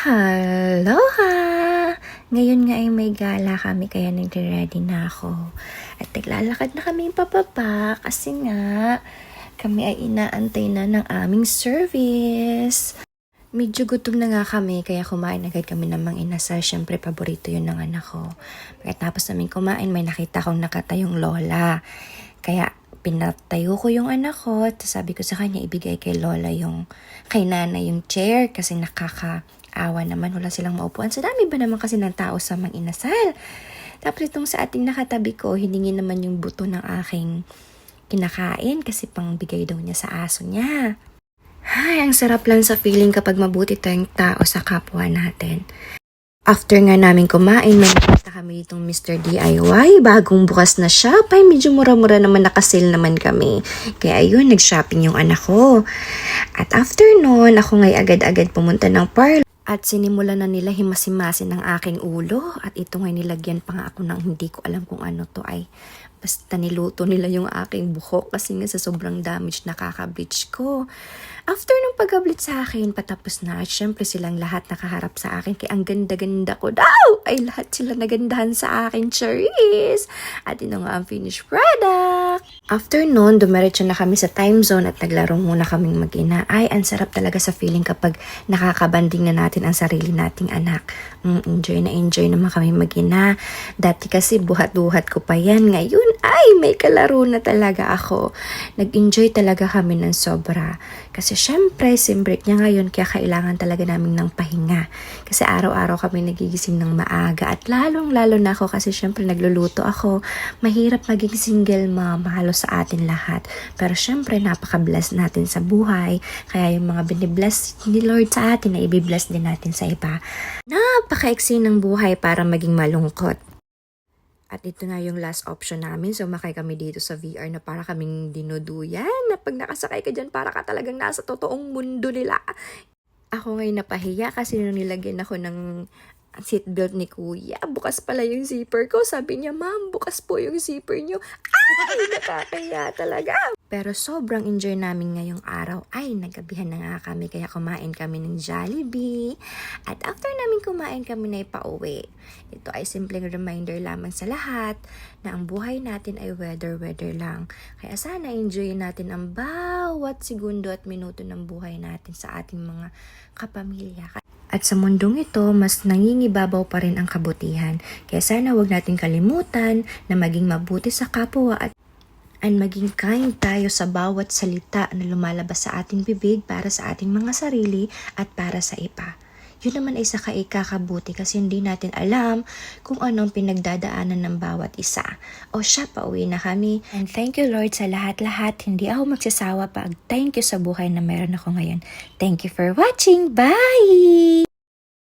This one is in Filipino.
Aloha! Ngayon nga ay may gala kami kaya nagre-ready na ako. At naglalakad na kami pababa kasi nga kami ay inaantay na ng aming service. Medyo gutom na nga kami kaya kumain agad kami ng mga inasal. Siyempre paborito yun ng anak ko. Pagkatapos namin kumain may nakita kong nakatayong lola. Kaya pinatayo ko yung anak ko at sabi ko sa kanya ibigay kay lola yung kay nanay yung chair kasi nakakaawa naman wala silang maupuan. Sa dami ba naman kasi ng tao sa mga inasal. Tapos itong sa ating nakatabi ko, hiningi naman yung buto ng aking kinakain kasi pang bigay daw niya sa aso niya. Ay, ang sarap lang sa feeling kapag mabuti tayong tao sa kapwa natin. After nga namin kumain, may nakita kami itong Mr. DIY. Bagong bukas na shop. Ay, medyo mura-mura naman, nakasale naman kami. Kaya ayun, nag-shopping yung anak ko. At after nun, ako nga'y agad-agad pumunta ng parlor. At sinimulan na nila himasimasin ng aking ulo. At ito nga'y nilagyan pa nga ako ng hindi ko alam kung ano to ay. Basta niluto nila yung aking buhok kasi nga sa sobrang damage nakaka-bleach ko. After nung pag-bleach sa akin, patapos na. At syempre silang lahat nakaharap sa akin. Kaya ang ganda-ganda ko daw. Ay lahat sila nagandahan sa akin, Charis. At ito nga ang finished product. After nun, dumiretso na kami sa time zone at naglaro muna kaming mag-ina. Ay, ang sarap talaga sa feeling kapag nakakabanding na natin ang sarili nating anak. Enjoy naman kami mag-ina. Dati kasi buhat-buhat ko pa yan. Ngayon, ay may kalaro na talaga ako. Nag-enjoy talaga kami ng sobra. Kasi syempre, sim break niya ngayon kaya kailangan talaga namin ng pahinga. Kasi araw-araw kami nagigising ng maaga at lalong-lalo na ako kasi syempre nagluluto ako. Mahirap maging single mom, halos sa atin lahat. Pero syempre napaka-bless natin sa buhay. Kaya yung mga binibless ni Lord sa atin na ibibless din natin sa iba. Napaka-eksi ng buhay para maging malungkot. At ito na yung last option namin. Sumakay kami dito sa VR na para kaming dinuduyan. Na pag nakasakay ka dyan, para ka talagang nasa totoong mundo nila. Ako ngayon napahiya kasi nung nilagyan ako ng seatbelt ni kuya. Bukas pala yung zipper ko. Sabi niya, ma'am, bukas po yung zipper niyo. Ay, nakakaya talaga. Pero sobrang enjoy namin ngayong araw. Ay, nagabihan na nga kami kaya kumain kami ng Jollibee. At after namin kumain kami na ipauwi. Ito ay simpleng reminder lamang sa lahat na ang buhay natin ay weather lang. Kaya sana enjoy natin ang bawat segundo at minuto ng buhay natin sa ating mga kapamilya. At sa mundong ito, mas nangingibabaw pa rin ang kabutihan. Kaya sana wag natin kalimutan na maging mabuti sa kapwa at maging kind tayo sa bawat salita na lumalabas sa ating bibig para sa ating mga sarili at para sa iba. Yun naman ay sa ikakabuti kasi hindi natin alam kung anong pinagdadaanan ng bawat isa. O siya, pauwi na kami. And thank you Lord sa lahat-lahat. Hindi ako magsasawa pag thank you sa buhay na meron ako ngayon. Thank you for watching. Bye!